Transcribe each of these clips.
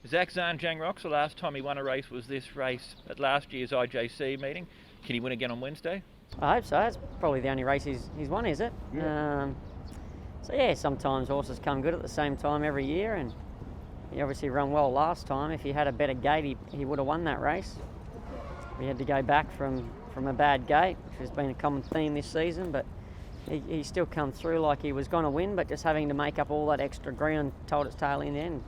ZHAN JIANG rocks. The last time he won a race was this race at last year's IJC meeting. Can he win again on Wednesday? I hope so. It's probably the only race he's won, is it? Yeah. So yeah, sometimes horses come good at the same time every year, and he obviously ran well last time. If he had a better gate, he would have won that race. We had to go back from a bad gate, which has been a common theme this season, but he still come through like he was going to win, but just having to make up all that extra ground told its tail in the end.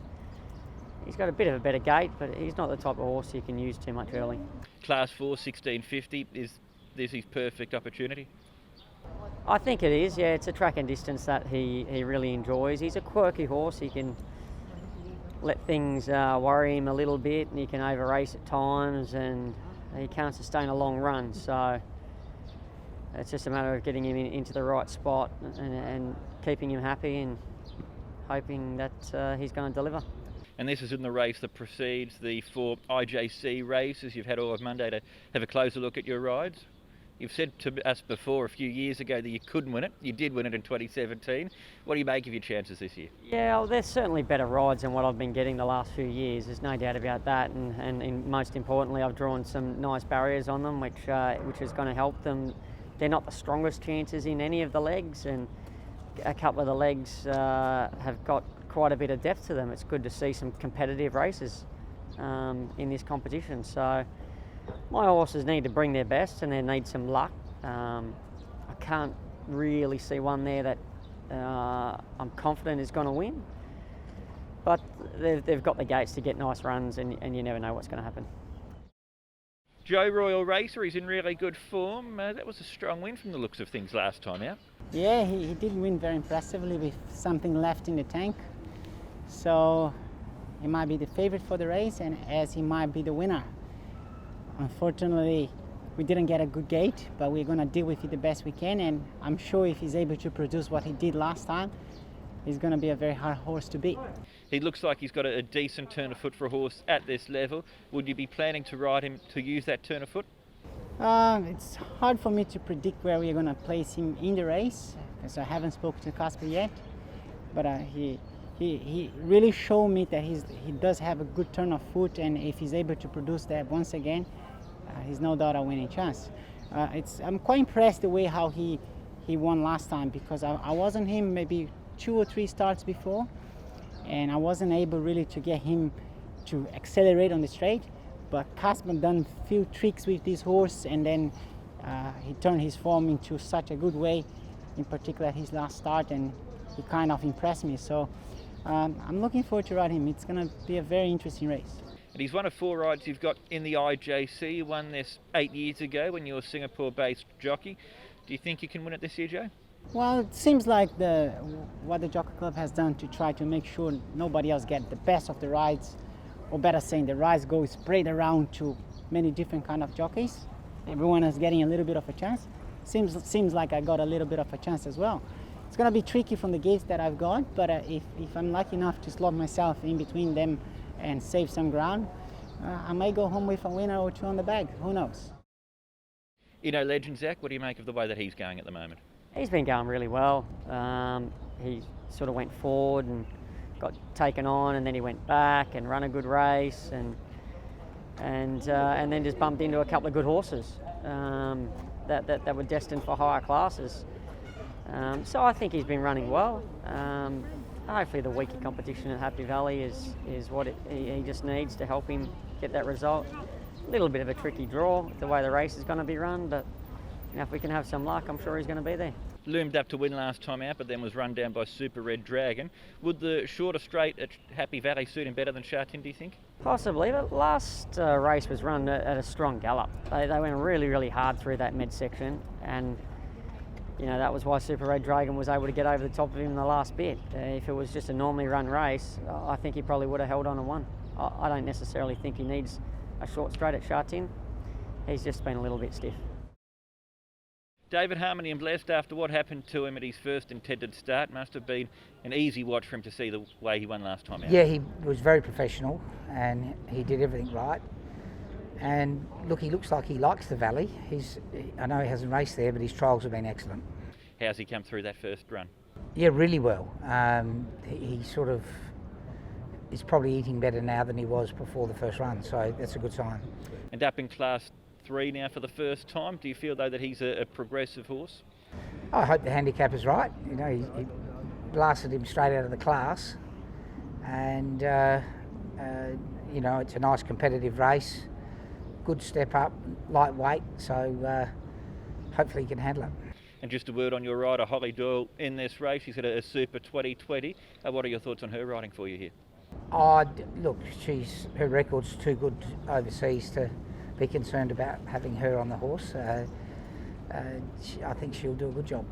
He's got a bit of a better gate, but he's not the type of horse you can use too much early. Class 4, 1650, is this his perfect opportunity? I think it is, yeah. It's a track and distance that he really enjoys. He's a quirky horse. He can let things worry him a little bit, and he can over race at times, and he can't sustain a long run. So it's just a matter of getting him into the right spot and keeping him happy and hoping that he's going to deliver. And this is in the race that precedes the 4 IJC races. You've had all of Monday to have a closer look at your rides. You've said to us before a few years ago that you couldn't win it. You did win it in 2017. What do you make of your chances this year? Yeah, well, there's certainly better rides than what I've been getting the last few years. There's no doubt about that. And most importantly, I've drawn some nice barriers on them, which is going to help them. They're not the strongest chances in any of the legs, and a couple of the legs have got quite a bit of depth to them. It's good to see some competitive races in this competition. So my horses need to bring their best, and they need some luck. I can't really see one there that I'm confident is going to win, but they've got the gates to get nice runs, and you never know what's going to happen. Joe Royal Racer, he's in really good form. That was a strong win from the looks of things last time out. Yeah, he did win very impressively with something left in the tank. So he might be the favourite for the race, and as he might be the winner. Unfortunately, we didn't get a good gate, but we're going to deal with it the best we can, and I'm sure if he's able to produce what he did last time, he's going to be a very hard horse to beat. He looks like he's got a decent turn of foot for a horse at this level. Would you be planning to ride him to use that turn of foot? It's hard for me to predict where we're going to place him in the race, because I haven't spoken to Casper yet, but he really showed me that he does have a good turn of foot, and if he's able to produce that once again, he's no doubt a winning chance. I'm quite impressed the way how he won last time, because I was on him maybe 2 or 3 starts before, and I wasn't able really to get him to accelerate on the straight, but Casper done a few tricks with this horse, and then he turned his form into such a good way, in particular his last start, and he kind of impressed me. So I'm looking forward to riding him. It's going to be a very interesting race. And he's one of 4 rides you've got in the IJC. You won this 8 years ago when you were a Singapore-based jockey. Do you think you can win it this year, Joe? Well, it seems like what the Jockey Club has done to try to make sure nobody else get the best of the rides, or better saying, the rides go spread around to many different kind of jockeys. Everyone is getting a little bit of a chance. Seems like I got a little bit of a chance as well. It's going to be tricky from the gates that I've got, but if I'm lucky enough to slot myself in between them and save some ground, I may go home with a winner or 2 on the bag. Who knows? INNO legend Zach, what do you make of the way that he's going at the moment? He's been going really well. He sort of went forward and got taken on, and then he went back and run a good race, and then just bumped into a couple of good horses that were destined for higher classes. So I think he's been running well. Hopefully the weaker competition at Happy Valley is what he just needs to help him get that result. A little bit of a tricky draw, the way the race is going to be run, but if we can have some luck, I'm sure he's going to be there. Loomed up to win last time out, but then was run down by Super Red Dragon. Would the shorter straight at Happy Valley suit him better than ZHAN, do you think? Possibly, but last race was run at a strong gallop. They went really, really hard through that midsection, and that was why Super Red Dragon was able to get over the top of him in the last bit. If it was just a normally run race, I think he probably would have held on and won. I don't necessarily think he needs a short straight at ZHAN. He's just been a little bit stiff. David Harmony and Blessed, after what happened to him at his first intended start, must have been an easy watch for him to see the way he won last time out. Yeah, he was very professional and he did everything right. And look, he looks like he likes the Valley. I know he hasn't raced there, but his trials have been excellent. How's he come through that first run? Yeah, really well. he's probably eating better now than he was before the first run, so that's a good sign. And up in Class 3 now for the first time. Do you feel though that he's a progressive horse? I hope the handicap is right. You know, he blasted him straight out of the class, and you know, it's a nice competitive race. Good step up, lightweight, so hopefully he can handle it. And just a word on your rider, Holly Doyle, in this race. She's had a Super 2020. What are your thoughts on her riding for you here? Look, her record's too good overseas to be concerned about having her on the horse. I think she'll do a good job.